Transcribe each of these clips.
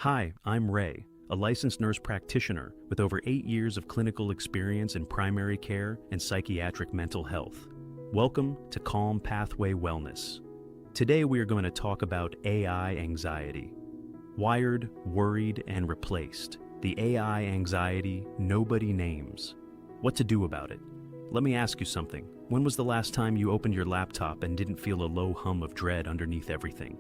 Hi, I'm Ray, a licensed nurse practitioner with over 8 years of clinical experience in primary care and psychiatric mental health. Welcome to Calm Pathway Wellness. Today we are going to talk about AI anxiety. Wired, worried, and replaced. The AI anxiety nobody names. What to do about it? Let me ask you something. When was the last time you opened your laptop and didn't feel a low hum of dread underneath everything?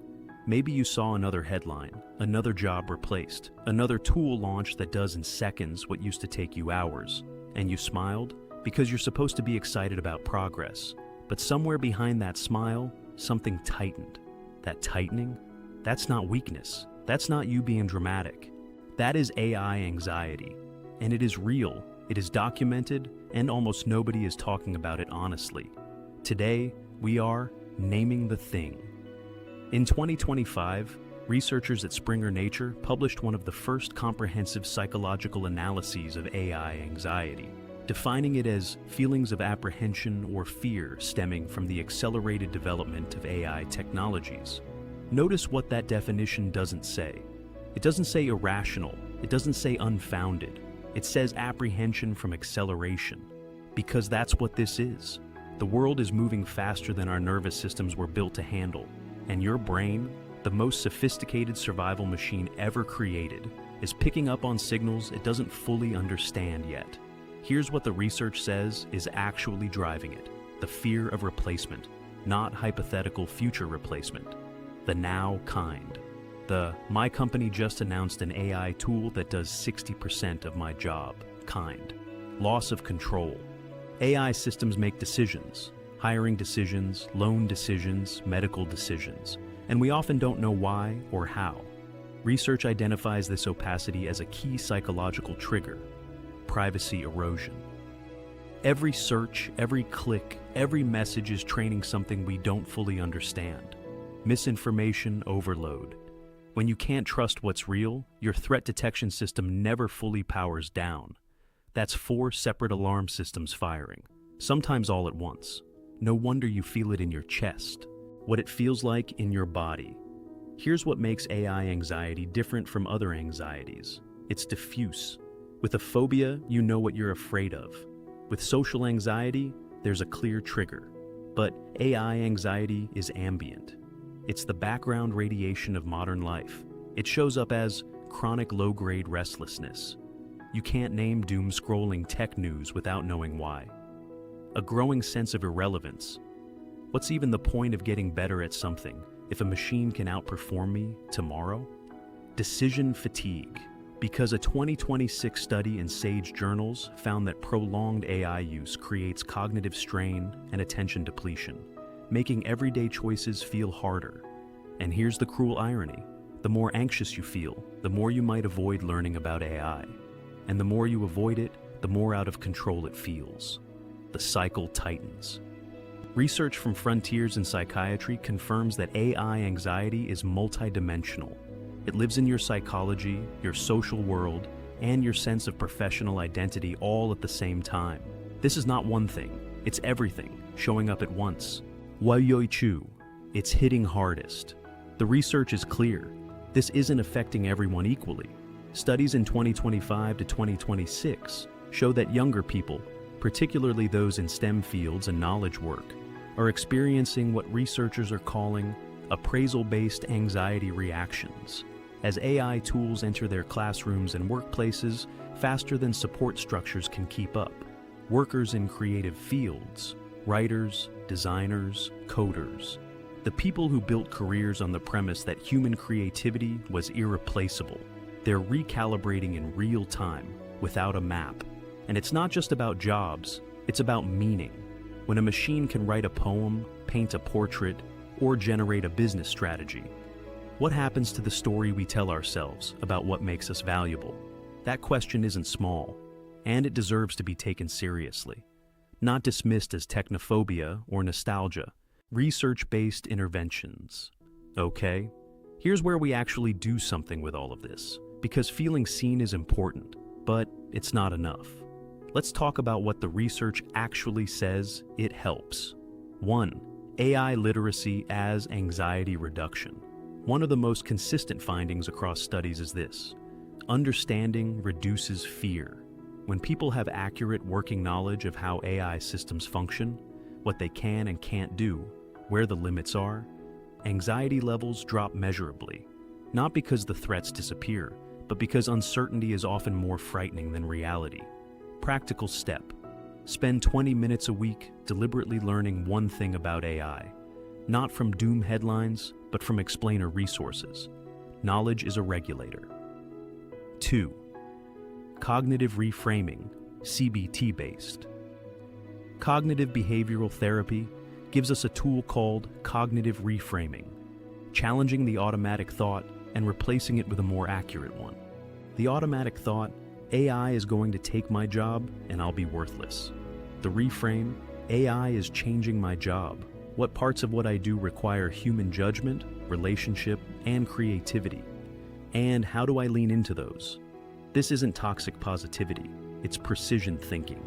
Maybe you saw another headline, another job replaced, another tool launched that does in seconds what used to take you hours, and you smiled because you're supposed to be excited about progress. But somewhere behind that smile, something tightened. That tightening? That's not weakness. That's not you being dramatic. That is AI anxiety. And it is real, it is documented, and almost nobody is talking about it honestly. Today, we are naming the thing. In 2025, researchers at Springer Nature published one of the first comprehensive psychological analyses of AI anxiety, defining it as feelings of apprehension or fear stemming from the accelerated development of AI technologies. Notice what that definition doesn't say. It doesn't say irrational, it doesn't say unfounded. It says apprehension from acceleration, because that's what this is. The world is moving faster than our nervous systems were built to handle. And your brain, the most sophisticated survival machine ever created, is picking up on signals it doesn't fully understand yet. Here's what the research says is actually driving it: the fear of replacement, not hypothetical future replacement. The now kind. My company just announced an AI tool that does 60% of my job kind. Loss of control. AI systems make decisions. Hiring decisions, loan decisions, medical decisions, and we often don't know why or how. Research identifies this opacity as a key psychological trigger: privacy erosion. Every search, every click, every message is training something we don't fully understand. Misinformation overload. When you can't trust what's real, your threat detection system never fully powers down. That's 4 separate alarm systems firing, sometimes all at once. No wonder you feel it in your chest, what it feels like in your body. Here's what makes AI anxiety different from other anxieties. It's diffuse. With a phobia, you know what you're afraid of. With social anxiety, there's a clear trigger. But AI anxiety is ambient. It's the background radiation of modern life. It shows up as chronic low-grade restlessness. You can't name doom-scrolling tech news without knowing why. A growing sense of irrelevance. What's even the point of getting better at something if a machine can outperform me tomorrow? Decision fatigue. Because a 2026 study in Sage Journals found that prolonged AI use creates cognitive strain and attention depletion, making everyday choices feel harder. And here's the cruel irony. The more anxious you feel, the more you might avoid learning about AI. And the more you avoid it, the more out of control it feels. The cycle tightens. Research from Frontiers in Psychiatry confirms that AI anxiety is multidimensional. It lives in your psychology, your social world, and your sense of professional identity all at the same time. This is not one thing, it's everything, showing up at once. Waiyoi Chu, it's hitting hardest. The research is clear. This isn't affecting everyone equally. Studies in 2025 to 2026 show that younger people, particularly those in STEM fields and knowledge work, are experiencing what researchers are calling appraisal-based anxiety reactions, as AI tools enter their classrooms and workplaces faster than support structures can keep up. Workers in creative fields, writers, designers, coders, the people who built careers on the premise that human creativity was irreplaceable, they're recalibrating in real time, without a map. And it's not just about jobs, it's about meaning. When a machine can write a poem, paint a portrait, or generate a business strategy, what happens to the story we tell ourselves about what makes us valuable? That question isn't small, and it deserves to be taken seriously. Not dismissed as technophobia or nostalgia. Research-based interventions. Okay, here's where we actually do something with all of this, because feeling seen is important, but it's not enough. Let's talk about what the research actually says it helps. 1. AI literacy as anxiety reduction. One of the most consistent findings across studies is this: understanding reduces fear. When people have accurate working knowledge of how AI systems function, what they can and can't do, where the limits are, anxiety levels drop measurably. Not because the threats disappear, but because uncertainty is often more frightening than reality. Practical step: spend 20 minutes a week deliberately learning one thing about AI. Not from doom headlines, but from explainer resources. Knowledge is a regulator. 2. Cognitive reframing, CBT-based. Cognitive behavioral therapy gives us a tool called cognitive reframing, challenging the automatic thought and replacing it with a more accurate one. The automatic thought, AI is going to take my job and I'll be worthless. The reframe, AI is changing my job. What parts of what I do require human judgment, relationship, and creativity? And how do I lean into those? This isn't toxic positivity, it's precision thinking.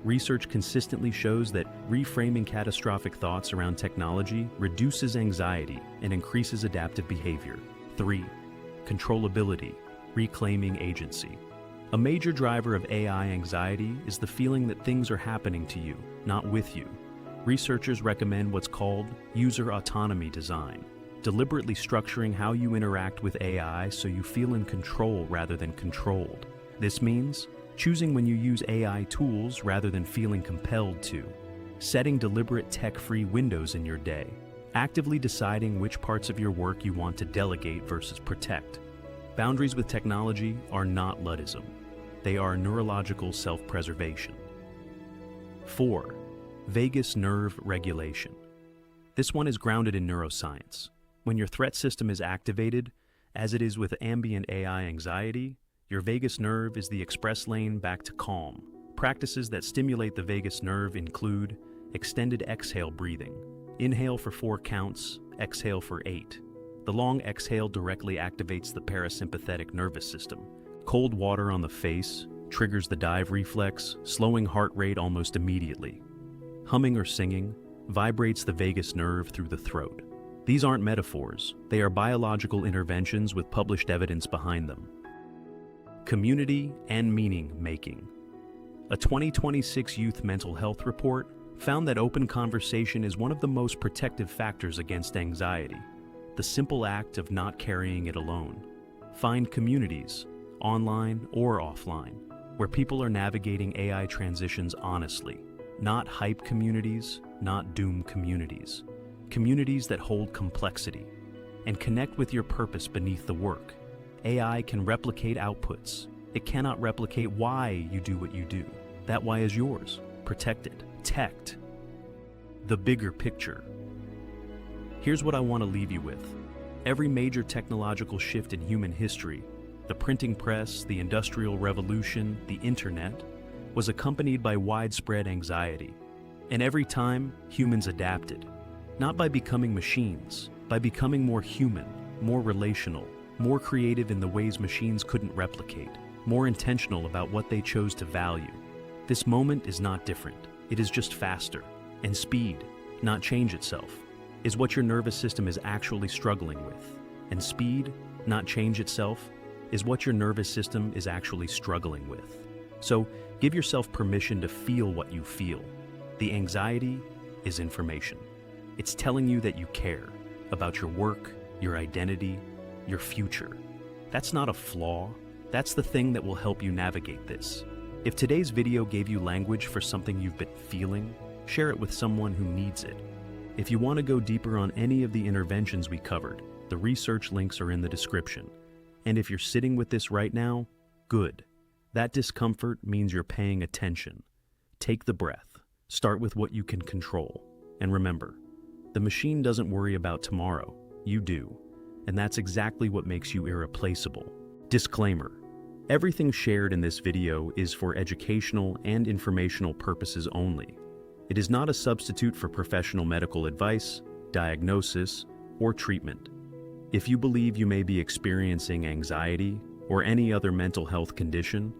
Research consistently shows that reframing catastrophic thoughts around technology reduces anxiety and increases adaptive behavior. 3. Controllability, reclaiming agency. A major driver of AI anxiety is the feeling that things are happening to you, not with you. Researchers recommend what's called user autonomy design, deliberately structuring how you interact with AI so you feel in control rather than controlled. This means choosing when you use AI tools rather than feeling compelled to, setting deliberate tech-free windows in your day, actively deciding which parts of your work you want to delegate versus protect. Boundaries with technology are not Luddism. They are neurological self-preservation. 4. Vagus nerve regulation. This one is grounded in neuroscience. When your threat system is activated, as it is with ambient AI anxiety, your vagus nerve is the express lane back to calm. Practices that stimulate the vagus nerve include extended exhale breathing. Inhale for 4 counts, exhale for 8. The long exhale directly activates the parasympathetic nervous system. Cold water on the face triggers the dive reflex, slowing heart rate almost immediately. Humming or singing vibrates the vagus nerve through the throat. These aren't metaphors, they are biological interventions with published evidence behind them. Community and meaning making. A 2026 Youth Mental Health Report found that open conversation is one of the most protective factors against anxiety. The simple act of not carrying it alone. Find communities, online or offline, where people are navigating AI transitions honestly. Not hype communities, not doom communities. Communities that hold complexity and connect with your purpose beneath the work. AI can replicate outputs. It cannot replicate why you do what you do. That why is yours. Protect it. Protect the bigger picture. Here's what I want to leave you with. Every major technological shift in human history, the printing press, the Industrial Revolution, the internet, was accompanied by widespread anxiety. And every time, humans adapted. Not by becoming machines, by becoming more human, more relational, more creative in the ways machines couldn't replicate, more intentional about what they chose to value. This moment is not different. It is just faster. And speed, not change itself, is what your nervous system is actually struggling with. And speed, not change itself, is what your nervous system is actually struggling with. So give yourself permission to feel what you feel. The anxiety is information. It's telling you that you care about your work, your identity, your future. That's not a flaw. That's the thing that will help you navigate this. If today's video gave you language for something you've been feeling, share it with someone who needs it. If you want to go deeper on any of the interventions we covered, the research links are in the description. And if you're sitting with this right now, good. That discomfort means you're paying attention. Take the breath. Start with what you can control. And remember, the machine doesn't worry about tomorrow. You do. And that's exactly what makes you irreplaceable. Disclaimer: everything shared in this video is for educational and informational purposes only. It is not a substitute for professional medical advice, diagnosis, or treatment. If you believe you may be experiencing anxiety or any other mental health condition,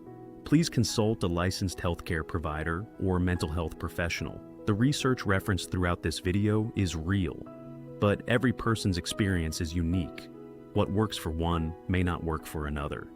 please consult a licensed healthcare provider or mental health professional. The research referenced throughout this video is real. But every person's experience is unique. What works for one may not work for another.